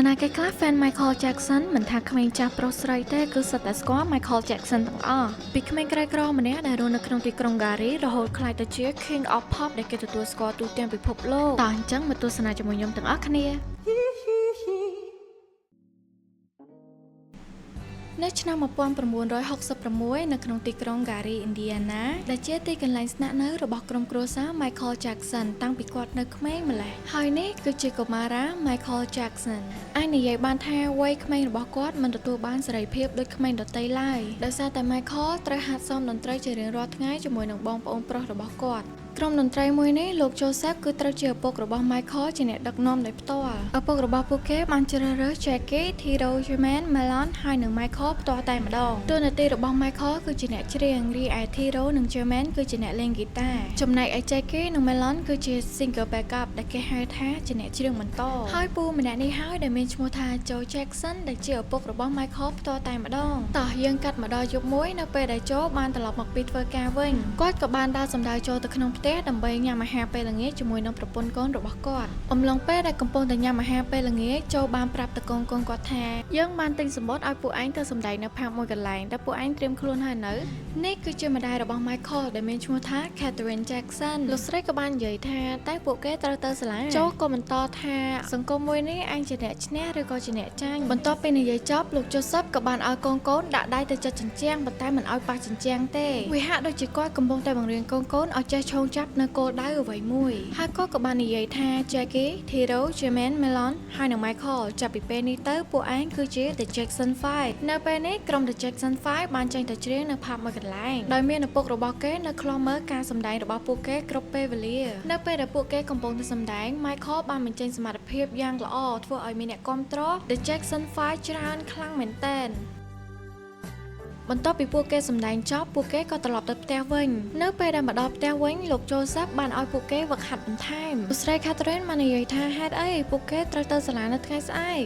ណាគេខ្លះ fan Michael Jackson មិនថាក្មេងចាស់ប្រុសស្រីទេគឺសុទ្ធតែស្គាល់ Michael Jackson ទាំងអស់ពីក្មេងក្រីក្រម្នាក់ដែលរស់នៅក្នុងទីក្រុង Gary រហូតក្លាយទៅជា King of Pop ដែលគេទទួលស្គាល់ទូទាំងពិភពលោកតោះអញ្ចឹងមកទស្សនាជាមួយខ្ញុំទាំងអស់គ្នានៅឆ្នាំ1966នៅក្នុងទីក្រុង Gary Indiana ដែលជាទីកន្លែងស្នាក់នៅរបស់ក្រុមគ្រួសារ Michael Jackson តាំងពីគាត់នៅក្មេងម្ល៉េះហើយនេះគឺជាកុមារា Michael Jackson អាចនិយាយបានថាវ័យក្មេងរបស់គាត់មិនទទួលបានសេរីភាពដូចក្មេងដទៃឡើយដោយសារតែ Michael ត្រូវហាត់សមតន្ត្រីជារៀងរាល់ថ្ងៃជាមួយនឹងបងប្អូនប្រុសរបស់គាត់ក្រុមតន្ត្រីមួយនេះលោក Joseph គឺត្រូវជាឪពុករបស់ Michael ជាអ្នកដឹកនាំដោយផ្ទាល់ឪពុករបស់ពួកគេបានជ្រើសរើស Jackie, Tito, Jermaine, Melon ហើយនិង Michael ផ្ទាល់តែម្ដងតួនាទីរបស់ Michael គឺជាអ្នកច្រៀងរីឯ Tito និង Jermaine គឺជាអ្នកលេងហ្គីតាចំណែកឯ Jackie និង Melon គឺជា singer backup ដែលគេហៅថាជាអ្នកច្រៀងបន្តហើយពូម្នាក់នេះហើយដែលមានឈ្មោះថា Joe Jackson ដែលជាឪពុករបស់ Michael ផ្ទាល់តែម្ដងតោះយើងកាត់មកដល់យប់មួយនៅពេលដែល Joe បានត្រឡប់មកពីធ្វើការវិញគាត់ក៏បានដើរសម្ដៅចូលទៅក្នុងផ្ទះដើម្បីញ៉ាំអាហារពេលល្ងាចជាមួយនឹងប្រពន្ធកូនរបស់គាត់អំឡុងពេលដែលកំពុងតែញ៉ាំអាហារពេលល្ងាចចូលបានប្រាប់ទៅកូនគាត់ថាយើងបានទិញសម្បត្តិឲ្យពួកឯងទៅសម្ដែងនៅផាកមួយកន្លែងដែលពួកឯងត្រៀមខ្លួនហើយនៅនេះគឺជាម្ដាយរបស់ Michael ដែលមានឈ្មោះថា Catherine Jackson លោកស្រីក៏បាននិយាយថាតែពួកគេត្រូវទៅសាលាចូលក៏បន្តថាសង្គមមួយនេះឯងជាអ្នកឈ្នះឬក៏ជាអ្នកចាញ់បន្ទាប់ពីនិយាយចប់លោក Joseph ក៏បានឲ្យកូនដាក់ដៃទៅចុចជញ្ជាំងប៉ុន្តែមិនឲ្យប៉ះជញ្ជាំងទេវាហាក់ដូចជាគាត់កំពុងតែបង្រៀនកូនឲ្យចេះឈោងចាប់នៅគោលដៅអ្វីមួយហើយគាត់ក៏បាននិយាយថា Jackie, Tito, Jermaine, Melon ហើយនិង Michael ចាប់ពីពេលនេះទៅពួកឯងគឺជា The Jackson 5 នៅពេលនេះក្រុម The Jackson 5 បានចេញទៅច្រៀងនៅផាបមួយកន្លែងដោយមានឪពុករបស់គេនៅខ្លំមើលការសម្ដែងរបស់ពួកគេគ្រប់ពេលវេលានៅពេលដែលពួកគេកំពុងតែសម្ដែង Michael បានបញ្ចេញសមត្ថភាពយ៉ាងល្អធ្វើឲ្យមានអ្នកគាំទ្រ The Jackson 5 ច្រើនខ្លាំងមែនទែនបន្ទាប់ពីពួកគេសម្ដែងចប់ពួកគេក៏ត្រឡប់ទៅផ្ទះវិញនៅពេលដែលមកដល់ផ្ទះវិញលោក Joseph បានឲ្យពួកគេវឹកហាត់បន្ថែមលោកស្រី Catherine បាននិយាយថាហេតុអីពួកគេត្រូវទៅសាលានៅថ្ងៃស្អែក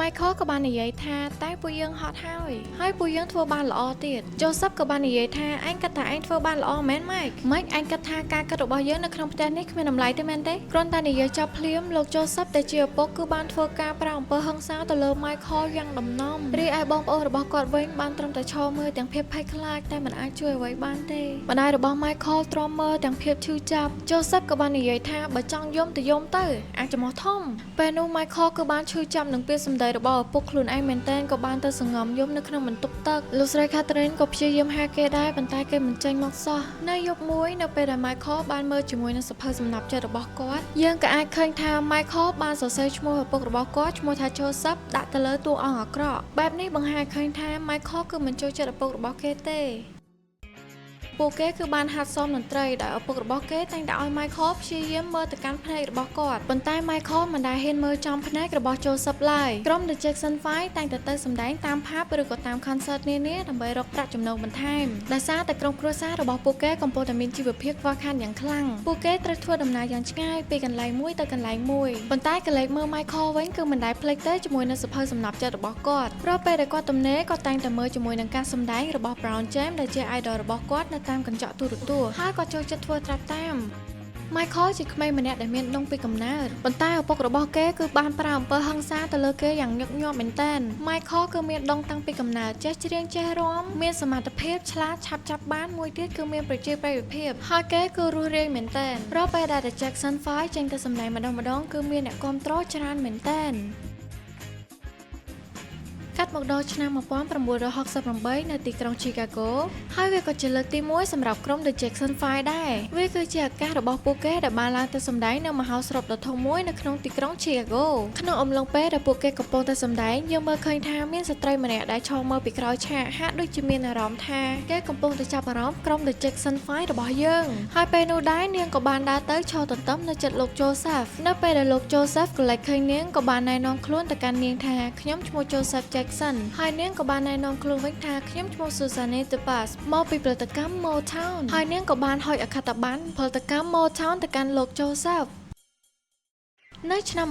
Michael ក៏បាននិយាយថាតែពួកយើងហត់ហើយពួកយើងធ្វើបានល្អទៀត Joseph ក៏បាននិយាយថាឯងគិតថាឯងធ្វើបានល្អមែនម៉េចឯងគិតថាការគិតរបស់យើងនៅក្នុងផ្ទះនេះគ្មានតម្លៃទេមែនទេគ្រាន់តែនិយាយចប់ភ្លាមលោក Joseph ដែលជាឪពុកគឺបានធ្វើការប្រាអំពើហិង្សាទៅលើ Michael យ៉ាងដំណំរីឯបងប្អូនរបស់គាត់វិញបានត្រឹមតែឈរមើលទាំងភាពភ័យខ្លាចតែមិនអាចជួយអ្វីបានទេម្ដាយរបស់ Michael ទ្រាំមើលទាំងភាពឈឺចាប់ Joseph ក៏បាននិយាយថាបើចង់យំទៅអាចចំោះធំពេលនោះ Michael គឺបានឈឺចាប់នឹងពាក្យសម្ដីរបស់ឪពុកខ្លួនឯងមែនតើក៏បានទៅសង្ងំយំនៅក្នុងបន្ទប់ទឹកលោកស្រី Catherine ក៏ព្យាយាមហៅគេដែរប៉ុន្តែគេមិនចេញមកសោះនៅយប់មួយនៅពេលដែល Michael បានមើលជាមួយនឹងសភៅសំណាប់ចិត្តរបស់គាត់យើងក៏អាចឃើញថា Michael បានសរសេរឈ្មោះឪពុករបស់គាត់ឈ្មោះថា Joseph ដាក់ទៅលើតួអង្គអាក្រក់បែបនេះបង្ហាញឃើញថា Michael គឺមិនចូលចិត្តឪពុករបស់គេទេពួកគេគឺបានហាត់សមតន្ត្រីដោយឪពុករបស់គេតែងតែឲ្យ Michael ព្យាយាមមើលទៅកាន់ភ្នែករបស់គាត់ប៉ុន្តែ Michael មិនដែលហ៊ានមើលចំភ្នែករបស់ Joseph ឡើយក្រុម The Jackson 5 តែងតែទៅសម្ដែងតាមផាបឬក៏តាម concert នានាដើម្បីរកប្រាក់ចំណូលបន្ថែមដោយសារតែក្រុមគ្រួសាររបស់ពួកគេកំពុងតែមានជីវភាពខ្វះខាតយ៉ាងខ្លាំងពួកគេត្រូវធ្វើដំណើរយ៉ាងឆ្ងាយពីកន្លែងមួយទៅកន្លែងមួយប៉ុន្តែកលេចមើល Michael វិញគឺមិនដែលភ្លេចទេជាមួយនឹងសភៅសំណាប់ចិត្តរបស់គាត់ព្រោះពេលដែលគាត់ទំនេរគាត់តែងតែមើលជាមួយនឹងការសម្ដែងរបស់ Brown James ដែលជា idol របស់គាត់នៅតាមកញ្ចក់ទូរទស្សន៍ហើយក៏ចូលចិត្តធ្វើត្រាប់តាម Michael ជាក្មេងម្នាក់ដែលមានដុងពីកំណើតប៉ុន្តែឪពុករបស់គេគឺបានប្រើអំពើហិង្សាទៅលើគេយ៉ាងញឹកញាប់មែនទែន Michael គឺមានដុងតាំងពីកំណើតចេះច្រៀងចេះរាំមានសមត្ថភាពឆ្លាតឆាប់ចាប់បានមួយទៀតគឺមានប្រជាប្រិយភាពហើយគេគឺរស់រាយមែនទែនរាល់ពេលដែល The Jackson 5 ចេញទៅសម្ដែងម្ដងគឺមានអ្នកគាំទ្រច្រើនមែនទែនកាត់មកដល់ឆ្នាំ1968នៅទីក្រុង Chicago ហើយវាក៏ជាលើកទី1សម្រាប់ក្រុម The Jackson 5 ដែរវាគឺជាឱកាសរបស់ពួកគេដែលបានឡើងទៅសម្ដែងនៅមហោស្រពដ៏ធំមួយនៅក្នុងទីក្រុង Chicago ក្នុងអំឡុងពេលដែលពួកគេកំពុងតែសម្ដែងយើងមើលឃើញថាមានស្ត្រីម្នាក់ដែលឈរមើលពីក្រោយឆាកហាក់ដូចជាមានអារម្មណ៍ថាគេកំពុងតែចាប់អារម្មណ៍ក្រុម The Jackson 5 របស់យើងហើយពេលនោះដែរនាងក៏បានដើរទៅឈរទន្ទឹមនៅជិតលោក Joseph នៅពេលដែលលោក Joseph ក៏លេចឃើញនាងក៏បានណែនាំខ្លួនទៅកាន់នាងថាខ្ញុំឈ្មោះ Joseph Jackson ហើយនាងក៏បានណែនាំខ្លួនវិញថាខ្ញុំឈ្មោះ Susanne Topaz មកពីផលិតកម្ម Motown ហើយនាងក៏បានហុចអក្ខិតប័ណ្ណផលិតកម្ម Motown ទៅកាន់លោក Joseph នៅឆ្នាំ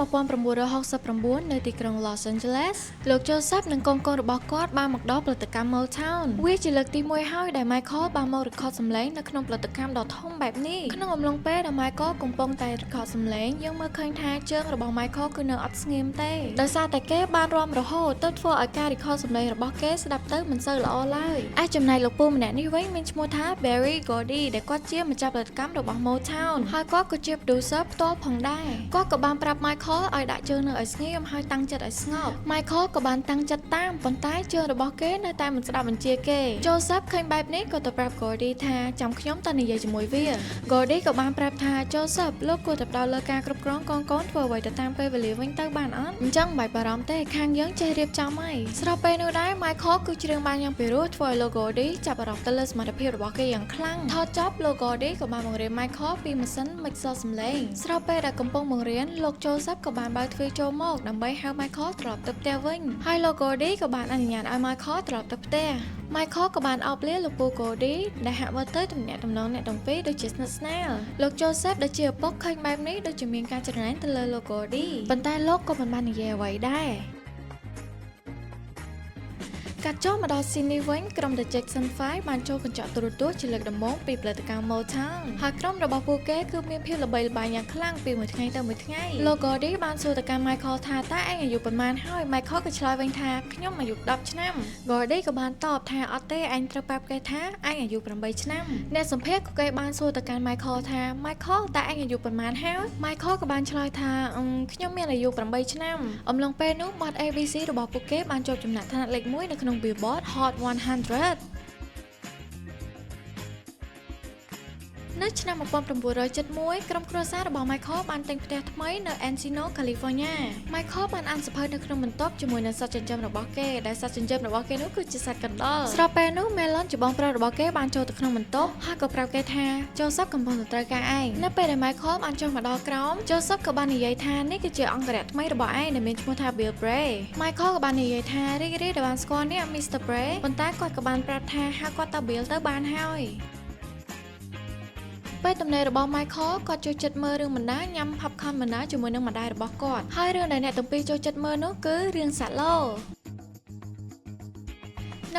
1969នៅទីក្រុង Los Angeles លោក Joseph និងកូនៗរបស់គាត់បានមកដល់ផលិតកម្ម Motown វាជាលើកទី1ហើយដែល Michael បានមក record សំឡេងនៅក្នុងផលិតកម្មដ៏ធំបែបនេះក្នុងអំឡុងពេលដែល Michael កំពុងតែ record សំឡេងយើងមើលឃើញថាជើងរបស់ Michael គឺនៅអត់ស្ងៀមទេដោយសារតែគេបានរាំរហូតទៅធ្វើឲ្យការ record សំឡេងរបស់គេស្ដាប់ទៅមិនសូវល្អឡើយឯចំណែកលោកពូម្នាក់នេះវិញមានឈ្មោះថា Berry Gordy ដែលគាត់ជាម្ចាស់ផលិតកម្មរបស់ Motown ហើយគាត់ក៏ជា producer ផ្ទាល់ផងដែរគាត់ក៏បានប្រាប់ Michael ឲ្យដាក់ជើងនៅឲ្យស្ងៀមហើយតាំងចិត្តឲ្យស្ងប់ Michael ក៏បានតាំងចិត្តតាមប៉ុន្តែជើងរបស់គេនៅតែមិនស្ដាប់បញ្ជាគេ Joseph ឃើញបែបនេះក៏ទៅប្រាប់ Gordy ថាចាំខ្ញុំទៅនិយាយជាមួយវា Gordy ក៏បានប្រាប់ថា Joseph លោកគួរតែផ្ដោតលើការគ្រប់គ្រងកូនៗធ្វើអ្វីទៅតាមពេលវេលាវិញទៅបានអត់អញ្ចឹងមិនបារម្ភទេខាងយើងចេះរៀបចំហើយស្របពេលនោះដែរ Michael គឺច្រៀងបានយ៉ាងពិរោះធ្វើឲ្យលោក Gordy ចាប់អារម្មណ៍ទៅលើសមត្ថភាពរបស់គេយ៉ាងខ្លាំងថតចប់លោក Gordy ក៏បានបង្រៀន Michael ពីម៉ាស៊ីន mixer សំឡេងស្របពេលដែលកំពុងបង្រៀនលោក Joseph ក៏បានបើកទ្វារចូលមកដើម្បីហៅ Michael ត្រឡប់ទៅផ្ទះវិញហើយលោក Gordy ក៏បានអនុញ្ញាតឲ្យ Michael ត្រឡប់ទៅផ្ទះ Michael ក៏បានអោបលាលោកពូ Gordy ដែលហាក់មើលទៅទំនាក់ទំនងអ្នកទាំងពីរដូចជាស្និទ្ធស្នាលលោក Joseph ដែលជាឪពុកឃើញបែបនេះដូចជាមានការច្រណែនទៅលើលោក Gordy ប៉ុន្តែលោកក៏មិនបាននិយាយអ្វីដែរកាត់ចូលមកដល់ស៊ីននេះវិញក្រុម The Jackson 5 បានចូលកញ្ចក់ទូរទស្សន៍ជាលើកដំបូងពីផលិតកម្ម Motown ហើយក្រុមរបស់ពួកគេគឺមានភាពល្បីល្បាញយ៉ាងខ្លាំងពីមួយថ្ងៃទៅមួយថ្ងៃលោក Gordy បានសួរទៅកាន់ Michael ថាតើឯងអាយុប៉ុន្មានហើយ Michael ក៏ឆ្លើយវិញថាខ្ញុំអាយុ10ឆ្នាំ Gordy ក៏បានតបថាអត់ទេឯងត្រូវប្រាប់គេថាឯងអាយុ8ឆ្នាំអ្នកសម្ភាសក៏គេបានសួរទៅកាន់ Michael ថា Michael តើឯងអាយុប៉ុន្មានហើយ Michael ក៏បានឆ្លើយថាខ្ញុំមានអាយុ8ឆ្នាំអំឡុងពេលនោះបទ ABC របស់ពួកគេបានជាប់ចំណាត់ថ្នាក់លេខ1នៅក្នុងBillboard Hot 100នៅឆ្នាំ1971ក្រុមគ្រួសាររបស់ Michael បានទិញផ្ទះថ្មីនៅ Encino California Michael បានអានសៀវភៅនៅក្នុងបន្ទប់ជាមួយនឹងសត្វចិញ្ចឹមរបស់គេដែលសត្វចិញ្ចឹមរបស់គេនោះគឺជាសត្វកណ្ដុរស្របពេលនោះ Melon ច្បងប្រុសរបស់គេបានចូលទៅក្នុងបន្ទប់ហើយក៏ប្រាប់គេថា Joseph កំពុងតែត្រូវការឯងនៅពេលដែល Michael បានចុះមកដល់ក្រោម Joseph ក៏បាននិយាយថានេះគឺជាអង្គរៈថ្មីរបស់ឯងដែលមានឈ្មោះថា Bill Bray Michael ក៏បាននិយាយថារីករាយដែលបានស្គាល់នេះ Mr. Bray ប៉ុន្តែគាត់ក៏បានប្រាប់ថាហៅគាត់ថា Bill ទៅបានហើយពេលទំនេររបស់ Michael គាត់ចូលចិត្តមើលរឿងបណ្ដាញ៉ាំ popcorn បណ្ដាជាមួយនឹងម្ដាយរបស់គាត់ហើយរឿងដែលអ្នកទាំងពីរចូលចិត្តមើលនោះគឺរឿងសាក់ឡូ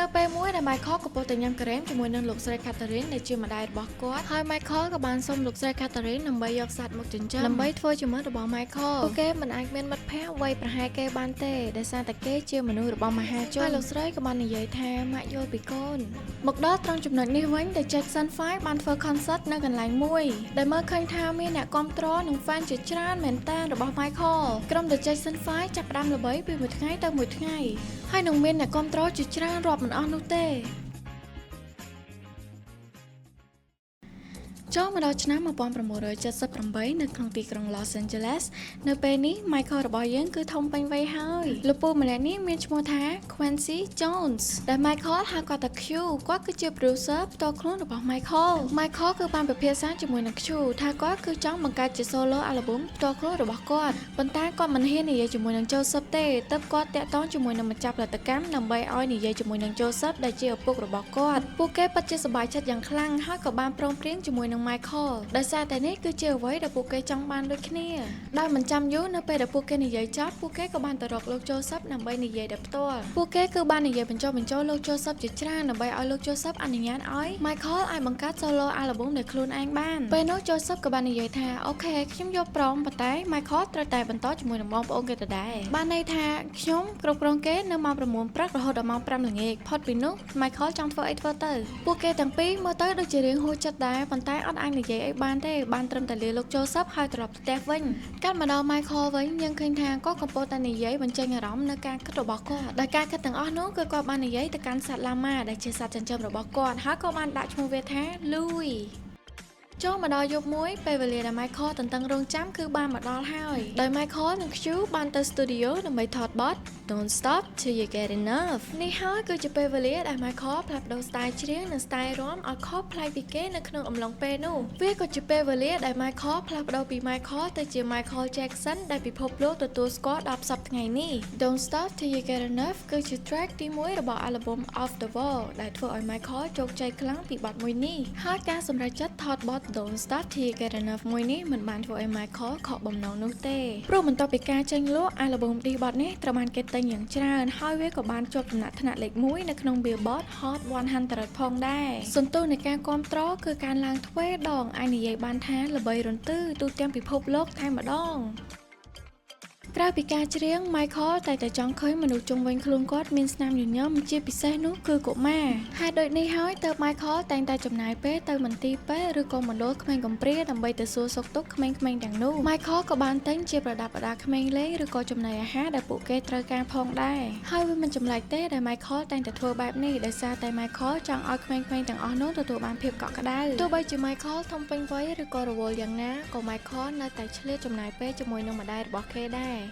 នៅពេលមួយដែល Michael កំពុងតែញ៉ាំការ៉េមជាមួយនឹងលោកស្រី Catherine ដែលជាម្ដាយរបស់គាត់ហើយ Michael ក៏បានសុំលោកស្រី Catherine ដើម្បីយកសត្វមកចិញ្ចឹមដើម្បីធ្វើជាមិត្តរបស់ Michael ពួកគេមិនអាចមានមិត្តភក្តិវ័យប្រហែលគេបានទេដោយសារតែគេជាមនុស្សរបស់មហាជនហើយលោកស្រីក៏បាននិយាយថាម៉ាក់យល់ពីកូនមកដល់ត្រង់ចំណុចនេះវិញ The Jackson 5 បានធ្វើ concert នៅកន្លែងមួយដែលមើលឃើញថាមានអ្នកគាំទ្រនិង fan ជាច្រើនមែនទែនរបស់ Michael ក្រុម The Jackson 5 ចាប់ផ្ដើមល្បីពីមួយថ្ងៃទៅមួយថ្ងៃហើយនឹងមានអ្នកគាំទ្រជាច្រើនរាប់មិនអស់នោះទេចូលមកដល់ឆ្នាំ1978នៅក្នុងទីក្រុង Los Angeles នៅពេលនេះ Michael របស់យើងគឺធំពេញវ័យហើយលោកពូម្នាក់នេះមានឈ្មោះថា Quincy Jones ដែល Michael ហៅគាត់ថា Q គាត់គឺជា producer ផ្ទាល់ខ្លួនរបស់ Michael គឺបានពិភាក្សាជាមួយនឹង Q ថាគាត់គឺចង់បង្កើតជា solo album ផ្ទាល់ខ្លួនរបស់គាត់ប៉ុន្តែគាត់មិនហ៊ាននិយាយជាមួយនឹង Joseph ទេទើបគាត់តាក់ទងជាមួយនឹងម្ចាស់ផលិតកម្មដើម្បីឲ្យនិយាយជាមួយនឹង Joseph ដែលជាឪពុករបស់គាត់ពួកគេពិតជាសប្បាយចិត្តយ៉ាងខ្លាំងហើយក៏បានព្រមព្រៀងជាមួយនឹង Michael ដោយសារតែនេះគឺជាអ្វីដែលពួកគេចង់បានដូចគ្នាដោយមិនចាំយូរនៅពេលដែលពួកគេនិយាយចប់ពួកគេក៏បានទៅរកលោក Joseph ដើម្បីនិយាយដោយផ្ទាល់ពួកគេគឺបាននិយាយបញ្ចុះបញ្ចូលលោក Joseph ជាច្រើនដើម្បីឲ្យលោក Joseph អនុញ្ញាតឲ្យ Michael អាចបង្កើត solo album ដែលខ្លួនឯងបានពេលនោះ Joseph ក៏បាននិយាយថាអូខេខ្ញុំយល់ព្រមប៉ុន្តែ Michael ត្រូវតែបន្តជាមួយនឹងបងប្អូនគេដដែលបានន័យថាខ្ញុំគ្រប់គ្រងគេនៅម៉ោង 9 ព្រឹករហូតដល់ម៉ោង 5 ល្ងាចផុតពីនោះ Michael ចង់ធ្វើអីធ្វើទៅពួកគេទាំងពីរមើលទៅដូចជារឿងហួសចិត្តដែរប៉ុន្តែអត់អាចនិយាយអីបានទេបានត្រឹមតែលាលោក Joseph ហើយត្រឡប់ទៅផ្ទះវិញកាត់មកដល់ Michael វិញយើងឃើញថាគាត់កំពុងតែនិយាយបញ្ចេញអារម្មណ៍នៅការគិតរបស់គាត់ដែលការគិតទាំងអស់នោះគឺគាត់បាននិយាយទៅកាន់សត្វឡាម៉ាដែលជាសត្វចិញ្ចឹមរបស់គាត់ហើយក៏បានដាក់ឈ្មោះវាថា Louisចូលមកដល់យប់មួយពេលវេលាដែល Michael តន្ទឹងរង់ចាំគឺបានមកដល់ហើយដោយ Michael និង Q បានទៅ studio ដើម្បីថតបទ Don't Stop Till You Get Enough នេះហើយគឺជាពេលវេលាដែល Michael ផ្លាស់ប្ដូរ style ច្រៀងនិង style រាំឲ្យខុសប្លែកពីគេនៅក្នុងអំឡុងពេលនោះវាក៏ជាពេលវេលាដែល Michael ផ្លាស់ប្ដូរពី Michael ទៅជា Michael Jackson ដែលពិភពលោកទទួលស្គាល់ដល់សប្តាហ៍ថ្ងៃនេះ Don't Stop Till You Get Enough គឺជា track ទី1របស់ album Off the Wall ដែលធ្វើឲ្យ Michael ជោគជ័យខ្លាំងពីបទមួយនេះហើយការសម្រេចចិត្តថតបទ Don't Start Together មួយនេះមិនបានធ្វើឲ្យ Michael ខកបំណងនោះទេព្រោះបន្ទាប់ពីការចេញលក់ album debut នេះត្រូវបានគេទិញយ៉ាងច្រើនហើយវាក៏បានជាប់ចំណាត់ថ្នាក់លេខ1នៅក្នុង Billboard Hot 100 ផងដែរសន្ទុះនៃការគាំទ្រគឺការឡើងទ្វេដងអាចនិយាយបានថាល្បីរន្ទឺទូទាំងពិភពលោកតែម្ដងក្រៅពីការច្រៀង Michael តែចង់ឃើញមនុស្សជុំវិញខ្លួនគាត់មានស្នាមញញឹមជាពិសេសនោះគឺកុមារហើយដូចនេះហើយទើប Michael តែងតែចំណាយពេលទៅមន្ទីរពេទ្យឬក៏មណ្ឌលក្មេងកំព្រាដើម្បីទៅសួរសុខទុក្ខក្មេងៗទាំងនោះ Michael ក៏បានទិញជាប្រដាប់ប្រដាក្មេងលេងឬក៏ចំណីអាហារដែលពួកគេត្រូវការផងដែរហើយវាមិនចម្លែកទេដែល Michael តែងតែធ្វើបែបនេះដោយសារតែ Michael ចង់ឲ្យក្មេងៗទាំងអស់នោះទទួលបានភាពកក់ក្ដៅទោះបីជា Michael ធំពេញវ័យឬក៏រវល់យ៉ាងណាក៏ Michael នៅតែឆ្លៀតចំណាយពេលជាមួយនឹងម្ដាយរបស់គេដែរ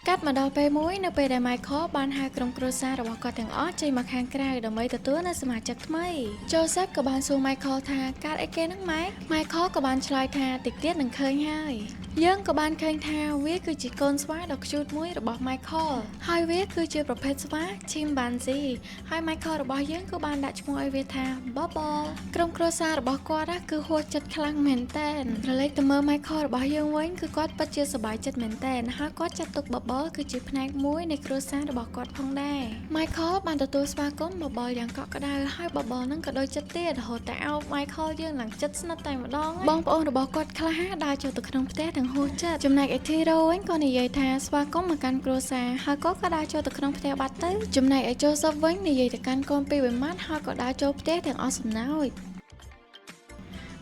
កាត់មកដល់ពេលមួយនៅពេលដែល Michael បានហៅក្រុមគ្រួសាររបស់គាត់ទាំងអស់ចេញមកខាងក្រៅដើម្បីទទួលនូវសមាជិកថ្មី Joseph ក៏បានសួរ Michael ថាកើតអីគេហ្នឹងម៉ែ Michael ក៏បានឆ្លើយថាតិចទៀតនឹងឃើញហើយយើងក៏បានឃើញថាវាគឺជាកូនស្វាដ៏ cute មួយរបស់ Michael ហើយវាគឺជាប្រភេទស្វា Chimpanzee ហើយ Michael របស់យើងក៏បានដាក់ឈ្មោះឲ្យវាថា Bubble ក្រុមគ្រួសាររបស់គាត់គឺហួសចិត្តខ្លាំងមែនតើរលេចទៅមើល Michael របស់យើងវិញគឺគាត់ពិតជាសប្បាយចិត្តមែនតើហើយគាត់ចាត់ទុក Bubble គឺជាផ្នែកមួយនៃគ្រួសាររបស់គាត់ផងដែរ Michael បានទទួលស្វាគមន៍ Bubble យ៉ាងកក់ក្ដៅហើយ Bubble នឹងក៏ដូចចិត្តទៀតរហូតតែអោប Michael យើងឡើងចិត្តស្និទ្ធតែម្ដងបងប្អូនរបស់គាត់ខ្លះដើរចូលទៅក្នុងផ្ទះហួសចិត្តចំណែក Etiro វិញក៏និយាយថាស្វាគមន៍មកកាន់គ្រួសារហើយក៏ដើរចូលទៅក្នុងផ្ទះបាត់ទៅចំណែក Joseph វិញនិយាយទៅកាន់កូនពីរមួយម៉ាត់ហើយក៏ដើរចូលផ្ទះទាំងអស់សំណោច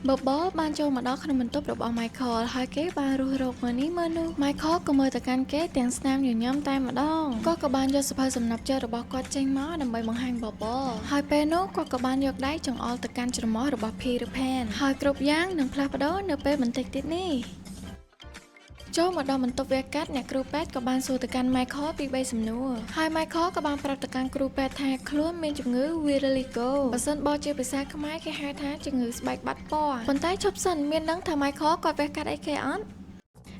Bubble បានចូលមកដល់ក្នុងបន្ទប់របស់ Michael ហើយគេបានរុះរកមើលនេះមើលនោះ Michael ក៏មើលទៅកាន់គេទាំងស្នាមញញឹមតែម្ដងក៏បានយកសភៅសំណាប់ចិត្តរបស់គាត់ចេញមកដើម្បីបង្ហាញ Bubble ហើយពេលនោះគាត់ក៏បានយកដៃចង្អុលទៅកាន់ច្រមុះរបស់ Peter Pan ហើយគ្រប់យ៉ាងនឹងផ្លាស់ប្ដូរនៅពេលបន្តិចទៀតនេះចូលមកដល់បន្ទប់វះកាត់អ្នកគ្រូពេទ្យក៏បានសួរទៅកាន់ Michael ពី3សំណួរហើយ Michael ក៏បានប្រាប់ទៅកាន់គ្រូពេទ្យថាខ្លួនមានជំងឺ Vitiligo បើសិនបើជាភាសាខ្មែរគេហៅថាជំងឺស្បែកបាត់ពណ៌ប៉ុន្តែឈប់សិនមានដឹងថា Michael គាត់វះកាត់អីគេអត់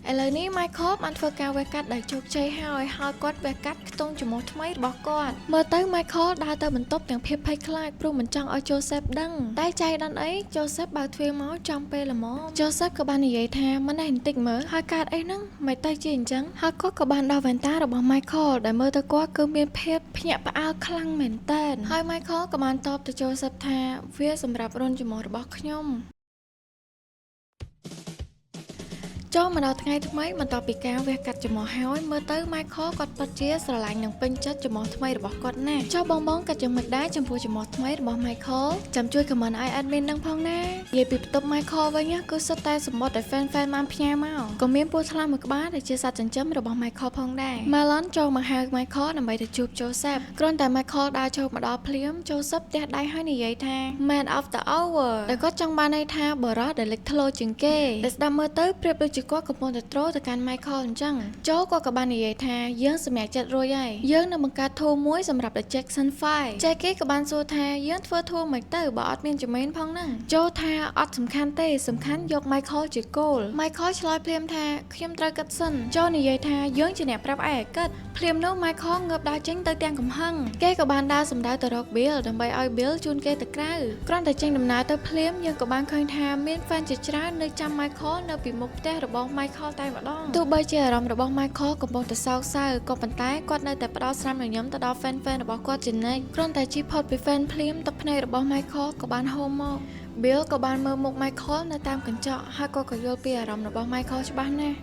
ឥឡូវនេះ Michael បានធ្វើការវះកាត់ដោយជោគជ័យហើយគាត់វះកាត់ខ្ទង់ច្រមុះថ្មីរបស់គាត់មើលទៅ Michael ដើរទៅបន្ទប់ទាំងភាពភ័យខ្លាចព្រោះមិនចង់ឲ្យ Joseph ដឹងតែចៃដន្យអី Joseph បើកទ្វារមកចំពេលល្មម Joseph ក៏បាននិយាយថាមិនឯងបន្តិចមើលហើយកើតអីហ្នឹងមិនទៅជាអញ្ចឹងហើយគាត់ក៏បានដោះវ៉ែនតារបស់ Michael ដែលមើលទៅគាត់គឺមានភាពភ្ញាក់ផ្អើលខ្លាំងមែនតើហើយ Michael ក៏បានតបទៅ Joseph ថាវាសម្រាប់រុនច្រមុះរបស់ខ្ញុំចូលមកដល់ថ្ងៃថ្មីបន្ទាប់ពីការវះកាត់ច្រមុះហើយមើលទៅ Michael គាត់ពិតជាស្រឡាញ់និងពេញចិត្តច្រមុះថ្មីរបស់គាត់ណាស់ចុះបងកាត់យ៉ាងម៉េចដែរចំពោះច្រមុះថ្មីរបស់ Michael ចាំជួយ comment ឲ្យ admin នឹងផងណានិយាយពីបន្ទប់ Michael វិញគឺសុទ្ធតែសម្បត្តិដែល fan បានផ្ញើមកក៏មានពស់ថ្លាមួយក្បាលដែលជាសត្វចិញ្ចឹមរបស់ Michael ផងដែរ Marlon ចូលមកហៅ Michael ដើម្បីទៅជួប Joseph គ្រាន់តែ Michael ដើរចូលមកដល់ភ្លាម Joseph ទះដៃហើយនិយាយថា Man of the hour ដែលគាត់ចង់បានន័យថាបរិសុទ្ធដែលលេចធ្លោជាងគេដែលស្ដាប់មើលទៅប្រៀបដូចជាគាត់កំពុងតែត្រូលទៅកាន់ Michael អញ្ចឹងចូលគាត់ក៏បាននិយាយថាយើងសម្រេចចិត្តរួចហើយយើងនឹងបង្កើតធូរមួយសម្រាប់ The Jackson 5 Jackie ក៏បានសួរថាយើងធ្វើធូរមិនទៅបើអត់មានចំណេញផងហ្នឹងចូលថាអត់សំខាន់ទេសំខាន់យក Michael ជាគោល Michael ឆ្លើយភ្លាមថាខ្ញុំត្រូវគិតសិនចូលនិយាយថាយើងជាអ្នកប្រាប់ឯងគិតភ្លាមនោះ Michael ងើបដើរចេញទៅទាំងកំហឹងគេក៏បានដើរសម្ដៅទៅរក Bill ដើម្បីឲ្យ Bill ជូនគេទៅក្រៅគ្រាន់តែចេញដំណើរទៅភ្លាមយើងក៏បានឃើញថាមាន fan ជាច្រើននៅចាំ Michael នៅពីមុខផ្ទះរបស់ Michael តែម្ដងទោះបីជាអារម្មណ៍របស់ Michael កំពុងតែសោកសៅក៏ប៉ុន្តែគាត់នៅតែផ្ដោតស្នាមញញឹមទៅដល់ fan របស់គាត់ជានិច្ចគ្រាន់តែជិះផុតពី fan ភ្លាមទឹកភ្នែករបស់ Michael ក៏បានហូរមក Bill ក៏បានមើលមុខ Michael នៅតាមកញ្ចក់ហើយក៏យល់ពីអារម្មណ៍របស់ Michael ច្បាស់ណាស់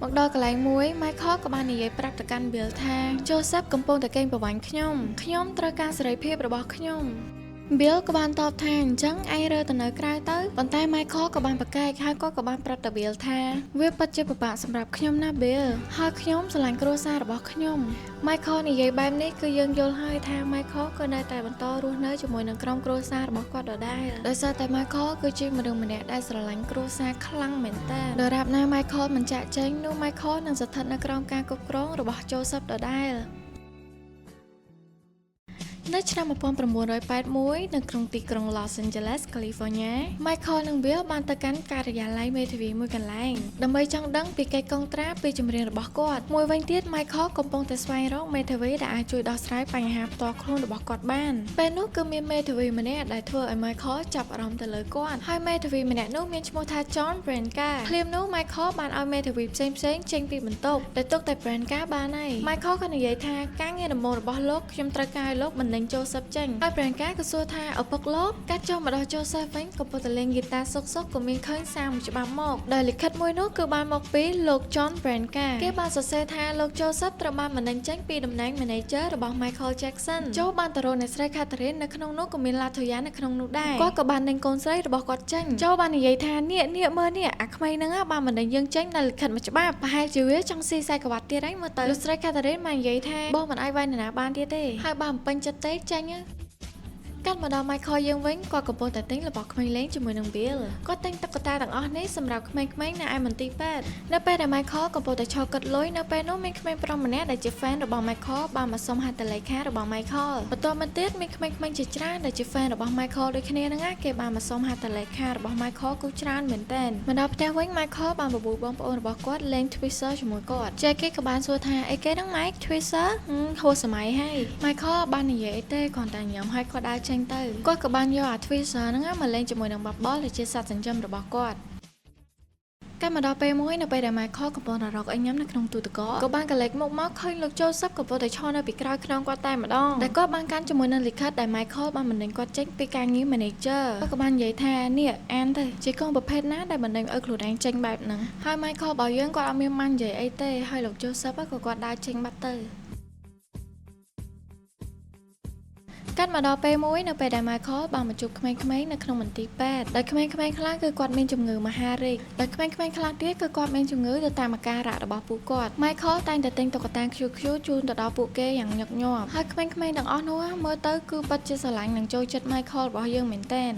មកដល់កន្លែងមួយ Michael ក៏បាននិយាយប្រាប់ទៅកាន់ Bill ថា Joseph កំពុងតែកេងប្រវ័ញ្ចខ្ញុំត្រូវការសេរីភាពរបស់ខ្ញុំ Bill ក៏បានតបថាអញ្ចឹងឯងរើទៅនៅក្រៅទៅប៉ុន្តែ Michael ក៏បានប្រកែកហើយក៏បានប្រាប់ទៅ Bill ថាវាពិតជាពិបាកសម្រាប់ខ្ញុំណា Bill ហើយខ្ញុំស្រឡាញ់គ្រួសាររបស់ខ្ញុំ Michael និយាយបែបនេះគឺយើងយល់ហើយថា Michael ក៏នៅតែបន្តរស់នៅជាមួយនឹងក្រុមគ្រួសាររបស់គាត់ដដែលដោយសារតែ Michael គឺជាមនុស្សម្នាក់ដែលស្រឡាញ់គ្រួសារខ្លាំងមែនតើដរាបណា Michael មិនចាក់ចែងនោះ Michael នឹងស្ថិតនៅក្រោមការគ្រប់គ្រងរបស់ Joseph ដដែល នៅឆ្នាំ1981នៅក្នុងទីក្រុង Los Angeles, California, Michael និង Bill បានទៅកាន់ការិយាល័យមេធាវីមួយកន្លែងដើម្បីចង់ដឹងពីកិច្ចកង្ត្រាពីចម្រៀងរបស់គាត់មួយវិញទៀត Michael កំពុងតែស្វែងរកមេធាវីដែលអាចជួយដោះស្រាយបញ្ហាផ្ទាល់ខ្លួនរបស់គាត់បានពេលនោះគឺមានមេធាវីម្នាក់ដែលធ្វើឲ្យ Michael ចាប់អារម្មណ៍ទៅលើគាត់ហើយមេធាវីម្នាក់នោះមានឈ្មោះថា John Branca ភ្លាមនោះ Michael បានឲ្យមេធាវីផ្សេងៗចេញពីបន្ទប់ដែលទុកតែ Branca បានហើយ Michael ក៏និយាយថាការងារដំបូងរបស់លោកខ្ញុំត្រូវការឲ្យលោកបណ្ដេញ Joseph ចេញហើយ Branca ក៏សួរថាឪពុកលោកកាត់ចុះមកដល់ Joseph វិញក៏ពុទ្ធលេងហ្គីតាសុកក៏មានឃើញសារមួយច្បាប់មកដែលលិខិតមួយនោះគឺបានមកពីលោក John Branca គេបានសរសេរថាលោក Joseph ត្រូវបានបណ្ដេញចេញពីតំណែង Manager របស់ Michael Jackson ចូលបានទៅរកអ្នកស្រី Catherine នៅក្នុងនោះក៏មាន Latoya នៅក្នុងនោះដែរគាត់ក៏បានដេញកូនស្រីរបស់គាត់ចេញចូលបាននិយាយថានេះមើលនេះអាក្មេងហ្នឹងបានបណ្ដេញយើងចេញដោយលិខិតមួយច្បាប់ប្រហែលជាវាចង់ស៊ីខ្សែក្រវ៉ាត់ទៀតហើយមើលទៅលោកស្រី Catherine បាននិយាយថាបងមិនអាចវាយនរណាបានទៀតទេហើយបើមិនពេញចិត្តទេចាញ់កាត់មកដល់ Michael យើងវិញគាត់កំពុងតែទិញរបស់ក្មេងលេងជាមួយនឹង Bill គាត់ទិញតុក្កតាទាំងអស់នេះសម្រាប់ក្មេងៗនៅឯមន្ទីរពេទ្យនៅពេលដែល Michael កំពុងតែឈរគិតលុយនៅពេលនោះមានក្មេងប្រុសម្នាក់ដែលជា fan របស់ Michael បានមកសុំហត្ថលេខារបស់ Michael បន្ទាប់មកទៀតមានក្មេងៗជាច្រើនដែលជា fan របស់ Michael ដូចគ្នាហ្នឹងគេបានមកសុំហត្ថលេខារបស់ Michael គឺច្រើនមែនទែនមកដល់ផ្ទះវិញ Michael បានបបួលបងប្អូនរបស់គាត់លេង Twister ជាមួយគាត់ Jackie ក៏បានសួរថាអីគេហ្នឹង Mike Twister ហួសសម័យហើយ Michael បាននិយាយអីទេគ្រាន់តែញ៉ាំហើយគាត់ដើរចេញទៅគាត់ក៏បានយកអា Twister ហ្នឹងមកលេងជាមួយនឹង Bubble ដែលជាសត្វចិញ្ចឹមរបស់គាត់កាលមកដល់ពេលមួយនៅពេលដែល Michael កំពុងតែរកអីញ៉ាំនៅក្នុងទូទឹកកកក៏បានកលេចមុខមកឃើញលោក Joseph កំពុងតែឈរនៅពីក្រោយខ្នងគាត់តែម្ដងដែលគាត់បានកាន់ជាមួយនឹងលិខិតដែល Michael បានបណ្ដេញគាត់ចេញពីការងារ Manager គាត់ក៏បាននិយាយថានេះអានទៅជាកូនប្រភេទណាដែលបណ្ដេញឲ្យខ្លួនឯងចេញបែបហ្នឹងហើយ Michael របស់យើងគាត់អត់មានបាននិយាយអីទេហើយលោក Joseph ក៏គាត់ដើរចេញបាត់ទៅកាត់មកដល់ពេលមួយនៅពេលដែល Michael បានមកជួបក្មេងៗនៅក្នុងមន្ទីរពេទ្យដែលក្មេងៗខ្លះគឺគាត់មានជំងឺមហារីកដែលក្មេងៗខ្លះទៀតគឺគាត់មានជំងឺទៅតាមអាការៈរបស់ពួកគាត់ Michael តែងតែទិញតុក្កតា Q ជូនទៅដល់ពួកគេយ៉ាងញឹកញាប់ហើយក្មេងៗទាំងអស់នោះមើលទៅគឺពិតជាស្រឡាញ់និងចូលចិត្ត Michael របស់យើងមែនទែន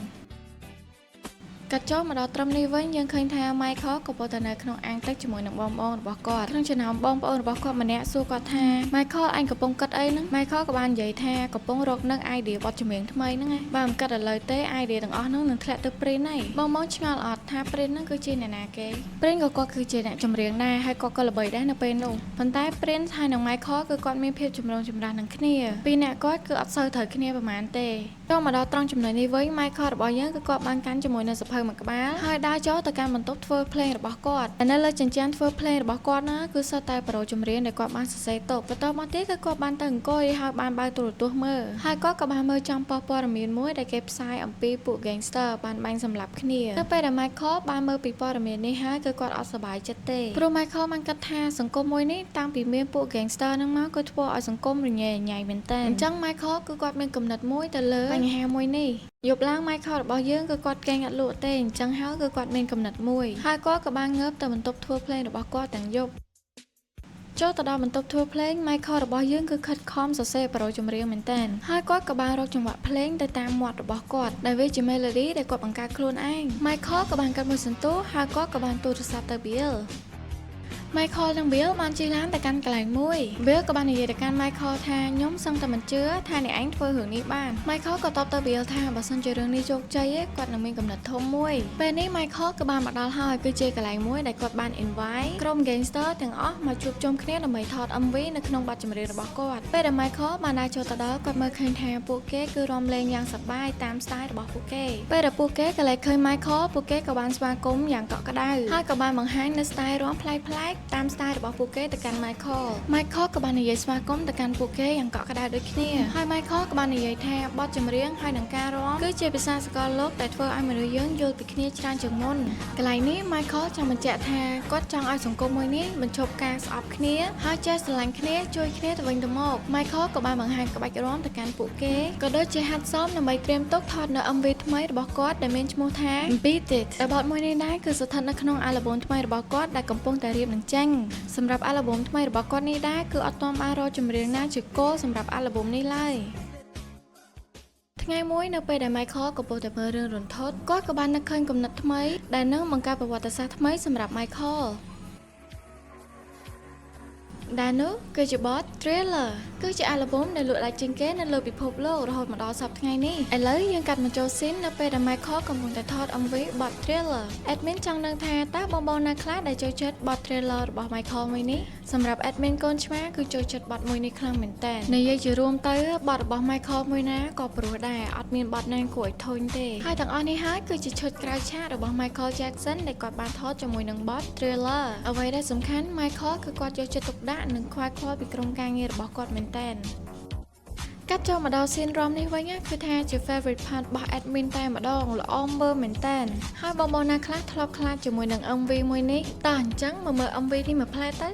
កាត់ចូលមកដល់ត្រឹមនេះវិញយើងឃើញថា Michael កំពុងតែនៅក្នុងអាងទឹកជាមួយនឹងបងប្អូនរបស់គាត់ក្នុងចំណោមបងប្អូនរបស់គាត់ម្នាក់សួរគាត់ថា Michael អញកំពុងគិតអីហ្នឹង Michael ក៏បាននិយាយថាកំពុងរកនឹង idea បទចម្រៀងថ្មីហ្នឹងបើមិនគិតឥឡូវទេ idea ទាំងអស់ហ្នឹងនឹងធ្លាក់ទៅ Prince ហើយបងឆ្ងល់អត់ថា Prince ហ្នឹងគឺជាអ្នកណាគេ Prince ក៏គាត់គឺជាអ្នកចម្រៀងដែរហើយគាត់ក៏ល្បីដែរនៅពេលនោះប៉ុន្តែ Prince ហើយនិង Michael គឺគាត់មានភាពចម្រូងចម្រាសនឹងគ្នាពីរអ្នកគាត់គឺអត់សូវត្រូវគ្នាប្រហែលទេចូលមកដល់ត្រង់ចំណុចនេះវិញ Michael របស់យើងគឺគាត់បានកាន់ជាមួយនឹងសភៅមួយក្បាលហើយដើរចូលទៅកាន់បន្ទប់ធ្វើភ្លេងរបស់គាត់នៅលើជញ្ជាំងធ្វើភ្លេងរបស់គាត់ណាគឺសុទ្ធតែប្រូចម្រៀងដែលគាត់បានសរសេរទុកបន្ទាប់មកទៀតគឺគាត់បានទៅអង្គុយហើយបានបើកទូរទស្សន៍មើលហើយគាត់ក៏បានមើលចំព័ត៌មានមួយដែលគេផ្សាយអំពីពួក gangster បានបាញ់សម្លាប់គ្នានៅពេលដែល Michael បានមើលពីព័ត៌មាននេះហើយគឺគាត់អត់សប្បាយចិត្តទេព្រោះ Michael បានគិតថាសង្គមមួយនេះតាំងពីមានពួក gangster ហ្នឹងមកគឺធ្វើឲ្យសង្គមរញ៉េរញ៉ៃមែនតើអញ្ចឹង Michael គឺគាត់មានគំនិតមួយទៅលើបញ្ហាមួយនេះយប់ឡើង Michael របស់យើងគឺគាត់កេងអត់លក់ទេអញ្ចឹងហើយគឺគាត់មានគំនិតមួយហើយគាត់ក៏បានងើបទៅបន្ទប់ធ្វើភ្លេងរបស់គាត់ទាំងយប់ចូលទៅដល់បន្ទប់ធ្វើភ្លេង Michael របស់យើងគឺខិតខំសរសេរប្រូចម្រៀងមែនតើហើយគាត់ក៏បានរកចង្វាក់ភ្លេងទៅតាមមាត់របស់គាត់ដែលវាជា melody ដែលគាត់បង្កើតខ្លួនឯង Michael ក៏បានកាត់មួយសន្ទុះហើយគាត់ក៏បានទូរស័ព្ទទៅ Bill Michael និង Bill បានជិះឡានទៅកាន់កន្លែងមួយ Bill ក៏បាននិយាយទៅកាន់ Michael ថាខ្ញុំសឹងតែមិនជឿថាអ្នកឯងធ្វើរឿងនេះបាន Michael ក៏តបទៅ Bill ថាបើសិនជារឿងនេះជោគជ័យគាត់នឹងមានកំណត់ធំមួយពេលនេះ Michael ក៏បានមកដល់ហើយគឺជាកន្លែងមួយដែលគាត់បាន invite ក្រុម gangster ទាំងអស់មកជួបជុំគ្នាដើម្បីថត MV នៅក្នុងបទចម្រៀងរបស់គាត់ពេលដែល Michael បានដើរចូលទៅដល់គាត់មើលឃើញថាពួកគេគឺរាំលេងយ៉ាងសប្បាយតាម style របស់ពួកគេពេលដែលពួកគេក៏លេចឃើញ Michael ពួកគេក៏បានស្វាគមន៍យ៉ាងកក់ក្ដៅហើយក៏បានបង្ហាញនៅ style រាំប្លែកៗតាម style របស់ពួកគេទៅកាន់ Michael ក៏បាននិយាយស្វាគមន៍ទៅកាន់ពួកគេយ៉ាងកក់ក្ដៅដូចគ្នាហើយ Michael ក៏បាននិយាយថាបទចម្រៀងហើយនឹងការរាំគឺជាភាសាសកលលោកដែលធ្វើឲ្យមនុស្សយើងយល់ពីគ្នាច្រើនជាងមុនកន្លែងនេះ Michael ចង់បញ្ជាក់ថាគាត់ចង់ឲ្យសង្គមមួយនេះបញ្ឈប់ការស្អប់គ្នាហើយចេះស្រឡាញ់គ្នាជួយគ្នាទៅវិញទៅមក Michael ក៏បានបង្ហាញក្បាច់រាំទៅកាន់ពួកគេក៏ដូចជាហាត់សមដើម្បីត្រៀមទុកថតនៅ MV ថ្មីរបស់គាត់ដែលមានឈ្មោះថា Beat It ដែលបទមួយនេះដែរគឺស្ថិតនៅក្នុងអាល់ប៊ុមថ្មីរបស់គាត់ដែលកំពុងតែរៀបនឹងចេញសម្រាប់អាល់ប៊ុមថ្មីរបស់គាត់នេះដែរគឺអត់ទាន់បានរកចម្រៀងណាជាគោលសម្រាប់អាល់ប៊ុមនេះឡើយថ្ងៃមួយនៅពេលដែល Michael កំពុងតែមើលរឿងរន្ធត់គាត់ក៏បាននឹកឃើញគំនិតថ្មីដែលនឹងបង្កើតប្រវត្តិសាស្ត្រថ្មីសម្រាប់ Michael ដែលនោះគឺជាបទ Thriller គឺជាអាល់ប៊ុមដែលលក់ដាច់ជាងគេនៅលើពិភពលោករហូតមកដល់សប្តាហ៍ថ្ងៃនេះឥឡូវយើងកាត់មកចូលស៊ីននៅពេលដែល Michael កំពុងតែថត MV បទ Thriller Admin ចង់ដឹងថាតើបងៗណាខ្លះដែលចូលចិត្តបទ Thriller របស់ Michael មួយនេះសម្រាប់ Admin កូនឆ្មាគឺចូលចិត្តបទមួយនេះខ្លាំងមែនតើនិយាយជារួមទៅបទរបស់ Michael មួយណាក៏ព្រោះដែរអត់មានបទណាគួរឲ្យធុញទេហើយទាំងអស់នេះហើយគឺជាឈុតក្រៅឆាករបស់ Michael Jackson ដែលគាត់បានថតជាមួយនឹងបទ Thriller អ្វីដែលសំខាន់ Michael គឺគាត់យកចិត្តទុកដាក់និងខ្វាយខ្វល់ពីក្រុមការងាររបស់គាត់មែនតើកាត់ចូលមកដល់ scene រំនេះវិញគឺថាជា favorite part របស់ admin តែម្ដងល្អមើលមែនតើហើយបងៗណាខ្លះធ្លាប់ខ្លាចជាមួយនឹង MV មួយនេះតើអញ្ចឹងមកមើល MV នេះមួយផ្លែទៅ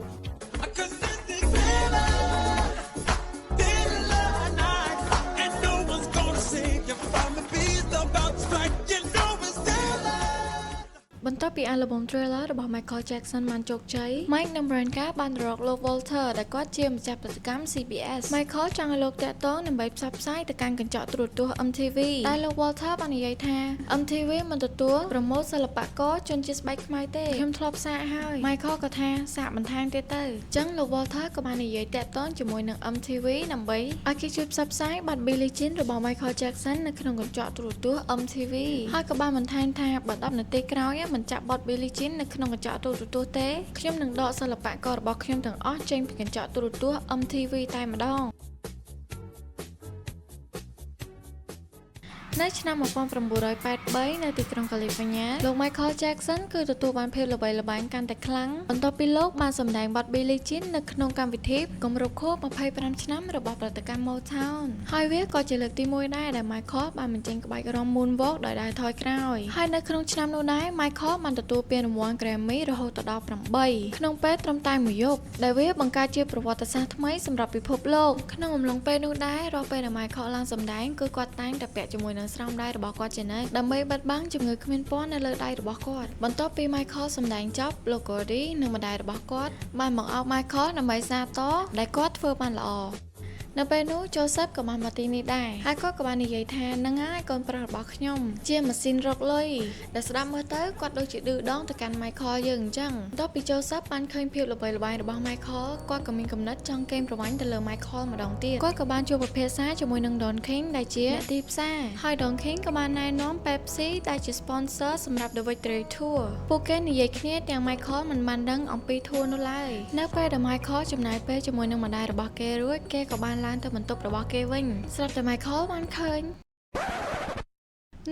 បន្ទាប់ពីអាល់ប៊ុម Thriller របស់ Michael Jackson បានជោគជ័យ Mike និង Branca បានរកលោក Walter ដែលគាត់ជាម្ចាស់ផលិតកម្ម CBS Michael ចង់ឲ្យលោកតាក់ទងដើម្បីផ្សព្វផ្សាយទៅកាន់កញ្ចក់ទូរទស្សន៍ MTV តែលោក Walter បាននិយាយថា MTV មិនទទួលប្រម៉ូទសិល្បករជនជាតិស្បែកខ្មៅទេខ្ញុំធ្លាប់សាកហើយ Michael ក៏ថាសាកបន្ថែមទៀតទៅអញ្ចឹងលោក Walter ក៏បាននិយាយតាក់ទងជាមួយនឹង MTV ដើម្បីឲ្យគេជួយផ្សព្វផ្សាយបទ Billie Jean របស់ Michael Jackson នៅក្នុងកញ្ចក់ទូរទស្សន៍ MTV ហើយក៏បានបន្ថែមថាបើ10នាទីក្រោយមិនចាក់បទ Billie Jean នៅក្នុងកញ្ចក់ទូរទស្សន៍ទេខ្ញុំនឹងដកសិល្បកររបស់ខ្ញុំទាំងអស់ចេញពីកញ្ចក់ទូរទស្សន៍ MTV តែម្ដងនៅឆ្នាំ1983នៅទីក្រុងកាលីហ្វ័រញ៉ាលោក Michael Jackson គឺទទួលបានភាពល្បីល្បាញកាន់តែខ្លាំងបន្ទាប់ពីលោកបានសម្ដែងបទ Billie Jean នៅក្នុងកម្មវិធីគម្រប់ខួប25ឆ្នាំរបស់ផលិតកម្ម Motown ហើយវាក៏ជាលើកទី1ដែរដែល Michael បានបញ្ចេញក្បាច់រាំ Moonwalk ដោយដើរថយក្រោយហើយនៅក្នុងឆ្នាំនោះដែរ Michael បានទទួលពានរង្វាន់ Grammy រហូតដល់8ក្នុងពេលត្រឹមតែមួយយប់ដែលវាបង្កើតជាប្រវត្តិសាស្ត្រថ្មីសម្រាប់ពិភពលោកក្នុងអំឡុងពេលនោះដែររាល់ពេលដែល Michael ឡើងសម្ដែងគឺគាត់តែងតែពាក់ជាមួយស្រោមដៃរបស់គាត់ជានិច្ចដើម្បីបិទបាំងជំងឺគ្មានពណ៌នៅលើដៃរបស់គាត់បន្ទាប់ពី Michael សម្ដែងចប់លោក Gordy និងម្ដាយរបស់គាត់បានបង្អោប Michael ដើម្បីសាទរដែលគាត់ធ្វើបានល្អនៅពេលនោះ Joseph ក៏បានមកទីនេះដែរហើយគាត់ក៏បាននិយាយថានឹងហើយកូនប្រុសរបស់ខ្ញុំជាម៉ាស៊ីនរកលុយដែលស្ដាប់មើលទៅគាត់ដូចជាឌឺដងទៅកាន់ Michael យើងអញ្ចឹងបន្ទាប់ពី Joseph បានឃើញភាពល្បីល្បាញរបស់ Michael គាត់ក៏មានគំនិតចង់កេងប្រវ័ញ្ចទៅលើ Michael ម្ដងទៀតគាត់ក៏បានជួបពិភាក្សាជាមួយនឹង Don King ដែលជាអ្នកទីផ្សារហើយ Don King ក៏បានណែនាំ Pepsi ដែលជា sponsor សម្រាប់ The Victory Tour ពួកគេនិយាយគ្នាទាំង Michael មិនបានដឹងអំពី tour នោះឡើយនៅពេលដែល Michael ចំណាយពេលជាមួយនឹងម្ដាយរបស់គេរួចគេក៏បានឡើងទៅបន្ទប់របស់គេវិញស្រាប់តែ Michael បានឃើញ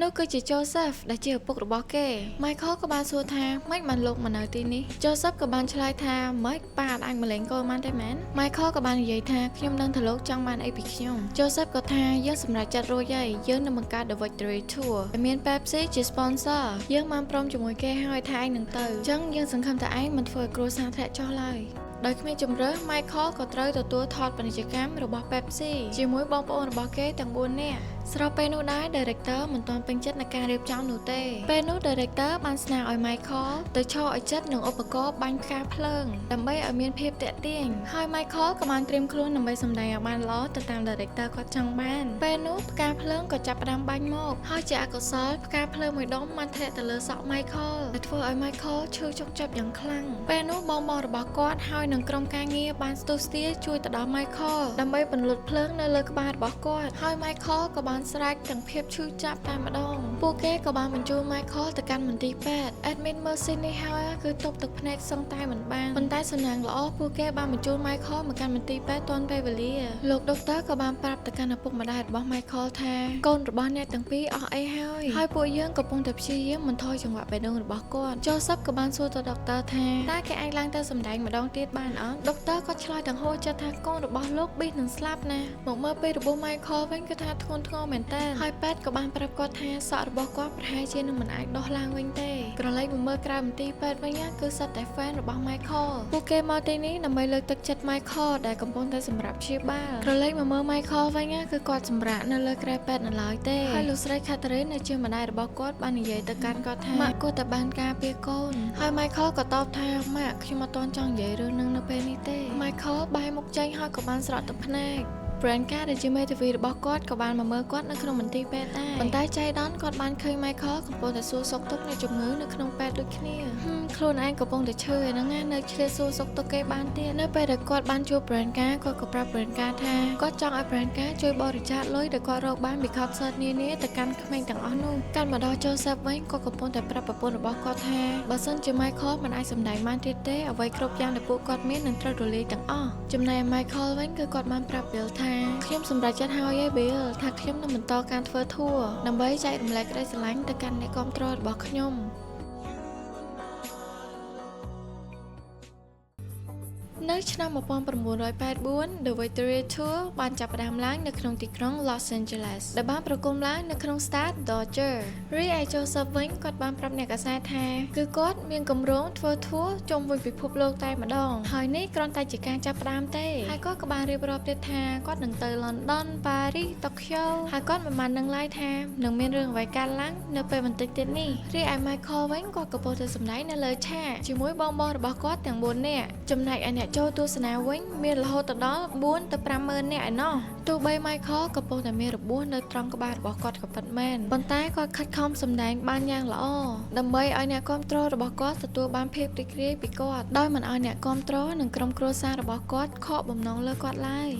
នោះគឺជា Joseph ដែលជាឪពុករបស់គេ Michael ក៏បានសួរថាម៉េចបានលោកមកនៅទីនេះ Joseph ក៏បានឆ្លើយថាម៉េចប៉ាអាចមកលេងកូនបានទេមែន Michael ក៏បាននិយាយថាខ្ញុំដឹងថាលោកចង់បានអីពីខ្ញុំ Joseph ក៏ថាយើងសម្រេចចិត្តរួចហើយយើងនឹងបង្កើត The Victory Tour ដែលមាន Pepsi ជា sponsor យើងបានព្រមជាមួយគេហើយថាឯងនឹងទៅអញ្ចឹងយើងសង្ឃឹមថាឯងមិនធ្វើឲ្យគ្រួសារធ្លាក់ចុះឡើយដោយគ្មានជំរើស Michael ក៏ត្រូវទទួលថតពាណិជ្ជកម្មរបស់ Pepsi ជាមួយបងប្អូនរបស់គេទាំង4នាក់ស្របពេលនោះដែរ Director មិនទាន់ពេញចិត្តនឹងការរៀបចំនោះទេពេលនោះ Director បានស្នើឲ្យ Michael ទៅឈរឲ្យចិត្តនឹងឧបករណ៍បាញ់ផ្កាភ្លើងដើម្បីឲ្យមានភាពទាក់ទាញហើយ Michael ក៏បានត្រៀមខ្លួនដើម្បីសម្ដែងឲ្យបានល្អទៅតាម Director គាត់ចង់បានពេលនោះផ្កាភ្លើងក៏ចាប់ផ្ដើមបាញ់មកហើយជាអកុសលផ្កាភ្លើងមួយដុំបានធ្លាក់ទៅលើសក់ Michael ដែលធ្វើឲ្យ Michael ឈឺចុកចាប់យ៉ាងខ្លាំងពេលនោះបងៗរបស់គាត់ហើយនឹងក្រុមការងារបានស្ទុះស្ទាជួយទៅដល់ Michael ដើម្បីពន្លត់ភ្លើងនៅលើក្បាលរបស់គាត់ហើយ Michael ក៏បានស្រែកទាំងភាពឈឺចាប់តែម្ដងពួកគេក៏បានបញ្ជូន Michael ទៅកាន់មន្ទីរពេទ្យ Admin មើលស៊ីននេះហើយគឺទប់ទឹកភ្នែកសឹងតែមិនបានប៉ុន្តែសំណាងល្អពួកគេបានបញ្ជូន Michael មកកាន់មន្ទីរពេទ្យទាន់ពេលវេលាលោក Doctor ក៏បានប្រាប់ទៅកាន់ឪពុកម្ដាយរបស់ Michael ថាកូនរបស់អ្នកទាំងពីរអស់អីហើយពួកយើងកំពុងតែព្យាយាមបន្ថយចង្វាក់បេះដូងរបស់គាត់ Joseph ក៏បានសួរទៅ Doctor ថាតើគេអាចឡើងទៅសម្ដែងម្ដងទៀតបានអត់ Doctor ក៏ឆ្លើយទាំងហួសចិត្តថាកូនរបស់លោកប៊ីសនឹងស្លាប់ណាមកមើលពីរបួស Michael វិញគឺថាធ្ងន់ធ្ងរមែនតើហើយពេទ្យក៏បានប្រាប់គាត់ថាសក់របស់គាត់ប្រហែលជានឹងមិនអាចដោះឡើងវិញទេក្រឡេកមកមើលក្រៅមន្ទីរពេទ្យវិញគឺសិតតែ fan របស់ Michael ពួកគេមកទីនេះដើម្បីលើកទឹកចិត្ត Michael ដែលកំពុងតែសម្រាប់ព្យាបាលក្រឡេកមកមើល Michael វិញគឺគាត់សម្រាកនៅលើគ្រែពេទ្យនៅឡើយទេហើយលោកស្រី Catherine ដែលជាម្ដាយរបស់គាត់បាននិយាយទៅកាន់គាត់ថាម៉ាក់គាត់តែបានការពារកូនហើយ Michael ក៏តបថាម៉ាក់ខ្ញុំអត់ទាន់ចង់និយាយរឿងនឹងនៅពេលនេះទេ Michael បែរមុខចេញហើយក៏បានស្រក់ទឹកភ្នែក brand ការដែលជាមេធាវីរបស់គាត់ក៏បានមកមើលគាត់នៅក្នុងមន្ទីរពេទ្យដែរប៉ុន្តែចៃដន្យគាត់បានឃើញ Michael កំពុងតែសួរសុខទុក្ខនៃជំងឺនៅក្នុងពេទ្យដូចគ្នាខ្លួនឯងកំពុងតែឈឺហ្នឹងណានៅឆ្លៀតសួរសុខទុក្ខគេបានទៀតនៅពេលដែលគាត់បានជួប brand ការគាត់ក៏ប្រាប់ brand ការថាគាត់ចង់ឲ្យ brand ការជួយបរិច្ចាគលុយដែលគាត់រកបានពី concert នានាទៅកាន់ក្មេងទាំងអស់នោះកាន់មកដល់ Joseph វិញគាត់កំពុងតែប្រាប់ប្រពន្ធរបស់គាត់ថាបើសិនជា Michael មិនអាចសម្ដែងបានទៀតទេអ្វីគ្រប់យ៉ាងដែលពួកគាត់មាននឹងត្រូវរលាយទាំងអស់ចំណែក Michael វិញគឺគាត់បានប្រាប់ Bill ថាខ្ញុំសម្រេចចិត្តហើយឯង Bill ថាខ្ញុំនឹងបន្តការធ្វើ tour ដើម្បីចែករំលែកក្តីស្រឡាញ់ទៅកាន់អ្នកគាំទ្ររបស់ខ្ញុំនៅឆ្នាំ1984 The Victoria Tour បានចាប់ផ្ដើមឡើងនៅក្នុងទីក្រុង Los Angeles ដែលបានប្រគំឡើងនៅក្នុង Stade Dodger រីឯ Joseph វិញគាត់បានប្រាប់អ្នកកាសែតថាគឺគាត់មានគម្រោងធ្វើ tour ជុំវិញពិភពលោកតែម្ដងហើយនេះគ្រាន់តែជាការចាប់ផ្ដើមទេហើយគាត់ក៏បានរៀបរាប់ទៀតថាគាត់នឹងទៅ London, Paris, Tokyo ហើយគាត់មិនបាននឹងឡើយថានឹងមានរឿងអ្វីកើតឡើងនៅពេលបន្តិចទៀតនេះរីឯ Michael វិញគាត់ក៏ពោលទៅសម្ដែងនៅលើឆាកជាមួយបងៗរបស់គាត់ទាំង4នាក់ចំណែកឯអ្នកចូលទស្សនាវិញមានរហូតដល់4ទៅ5ម៉ឺននាក់ឯណោះទោះបី Michael កំពុងតែមានរបួសនៅត្រង់ក្បាលរបស់គាត់ក៏ពិតមែនប៉ុន្តែគាត់ខិតខំសម្ដែងបានយ៉ាងល្អដើម្បីឲ្យអ្នកគាំទ្ររបស់គាត់ទទួលបានភាពរីករាយពីគាត់ដោយមិនឲ្យអ្នកគាំទ្រនិងក្រុមគ្រួសាររបស់គាត់ខកបំណងលើគាត់ឡើយ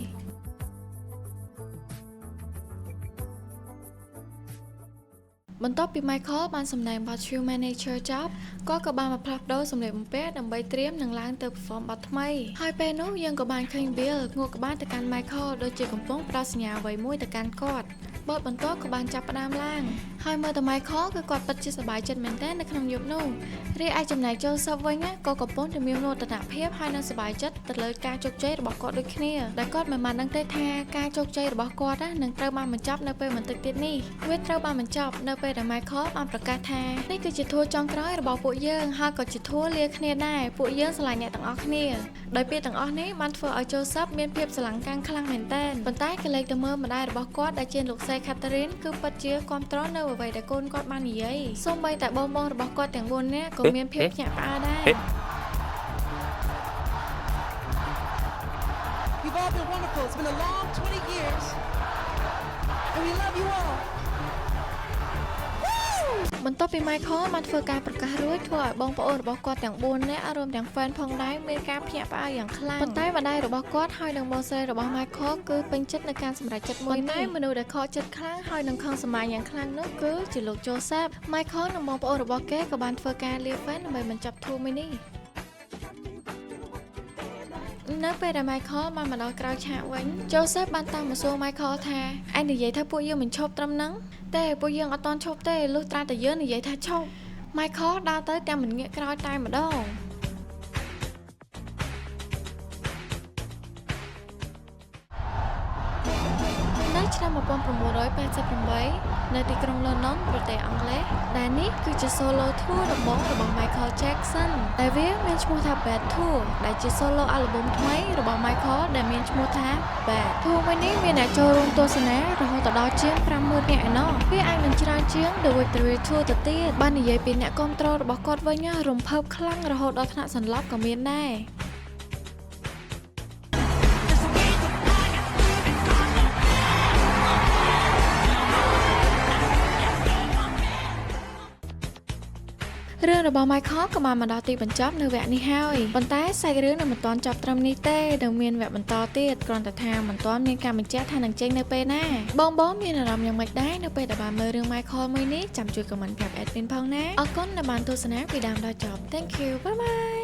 បន្ទាប់ពី Michael បានសម្ដែងបទ Human Nature ចប់គាត់ក៏បានមកផ្លាស់ប្ដូរសម្លៀកបំពាក់ដើម្បីត្រៀមនឹងឡើងទៅ perform បទថ្មីហើយពេលនោះយើងក៏បានឃើញ Bill ងក់ក្បាលទៅកាន់ Michael ដូចជាកំពុងផ្ដល់សញ្ញាអ្វីមួយទៅកាន់គាត់បទបន្ទាប់ក៏បានចាប់ផ្ដើមឡើងហើយមើលទៅ Michael គឺគាត់ពិតជាសប្បាយចិត្តមែនទែននៅក្នុងយប់នោះរីឯចំណែក Joseph វិញក៏កំពុងតែមានមោទនភាពហើយនិងសប្បាយចិត្តទៅលើការជោគជ័យរបស់គាត់ដូចគ្នាដែលគាត់មិនបានដឹងទេថាការជោគជ័យរបស់គាត់នឹងត្រូវបានបញ្ចប់នៅពេលបន្តិចទៀតនេះវាត្រូវបានបញ្ចប់នៅពេលដែល Michael បានប្រកាសថានេះគឺជាធัวចុងក្រោយរបស់ពួកយើងហើយក៏ជាធัวលាគ្នាដែរពួកយើងស្រឡាញ់អ្នកទាំងអស់គ្នាដោយពាក្យទាំងអស់នេះបានធ្វើឲ្យ Joseph មានភាពស្រឡាំងកាំងខ្លាំងមែនទែនប៉ុន្តែក៏លេចទៅមើលម្ដាយរបស់គាត់ដែលជាលោកស្រី Catherine គឺពិតជាគ្រប់ត្រនៅអ្វីដែលកូនគាត់បាននិយាយសូម្បីតែបងៗរបស់គាត់ទាំង4នាក់ក៏មានភាពភ្ញាក់ផ្អើលដែរ You've all been wonderful. It's been a long 20 years. And we love you all. បន្ទាប់ពី Michael បានធ្វើការប្រកាសរួចធ្វើឲ្យបងប្អូនរបស់គាត់ទាំង4នាក់រួមទាំង fan ផងដែរមានការភ្ញាក់ផ្អើលយ៉ាងខ្លាំងប៉ុន្តែម្ដាយរបស់គាត់ហើយនិងបងស្រីរបស់ Michael គឺពេញចិត្តនឹងការសម្រេចចិត្តមួយនេះប៉ុន្តែមនុស្សដែលខកចិត្តខ្លាំងហើយនឹងខឹងសម្បារយ៉ាងខ្លាំងនោះគឺជាលោក Joseph Michael និងបងប្អូនរបស់គេក៏បានធ្វើការលា fan ដើម្បីបញ្ចប់ tour មួយនេះនៅពេលដែល Michael បានមកដល់ក្រៅឆាកវិញ Joseph បានតាមមកសួរ Michael ថាឯងនិយាយថាពួកយើងមិនឈប់ត្រឹមហ្នឹងតែពួកយើងអត់តន់ឈប់ទេលុះត្រាតែយើងនិយាយថាឈប់ Michael ដើរទៅតែមិនងាកក្រោយតែម្ដងនៅឆ្នាំ1988នៅទីក្រុង London ប្រទេសអង់គ្លេសដែលនេះគឺជា solo tour ដំបូងរបស់ Michael Jackson ដែលវាមានឈ្មោះថា Bad Tour ដែលជា solo album ថ្មីរបស់ Michael ដែលមានឈ្មោះថា Bad Tour មួយនេះមានអ្នកចូលរួមទស្សនារហូតដល់ជាង 50,000 នាក់ឯណោះវាអាចនឹងច្រើនជាង The Victoria Tour ទៅទៀតបាននិយាយពីអ្នកគាំទ្ររបស់គាត់វិញរំភើបខ្លាំងរហូតដល់ថ្នាក់សន្លប់ក៏មានដែររឿងរបស់ Michael ក៏បានមកដល់ទីបញ្ចប់នៅវគ្គនេះហើយប៉ុន្តែសាច់រឿងនៅមិនទាន់ចប់ត្រឹមនេះទេនឹងមានវគ្គបន្តទៀតគ្រាន់តែថាមិនទាន់មានការបញ្ជាក់ថានឹងចេញនៅពេលណាបងមានអារម្មណ៍យ៉ាងម៉េចដែរនៅពេលដែលបានមើលរឿង Michael មួយនេះចាំជួយ comment ប្រាប់ admin ផងណាអរគុណដែលបានទស្សនាពីដើមដល់ចប់ Thank you bye bye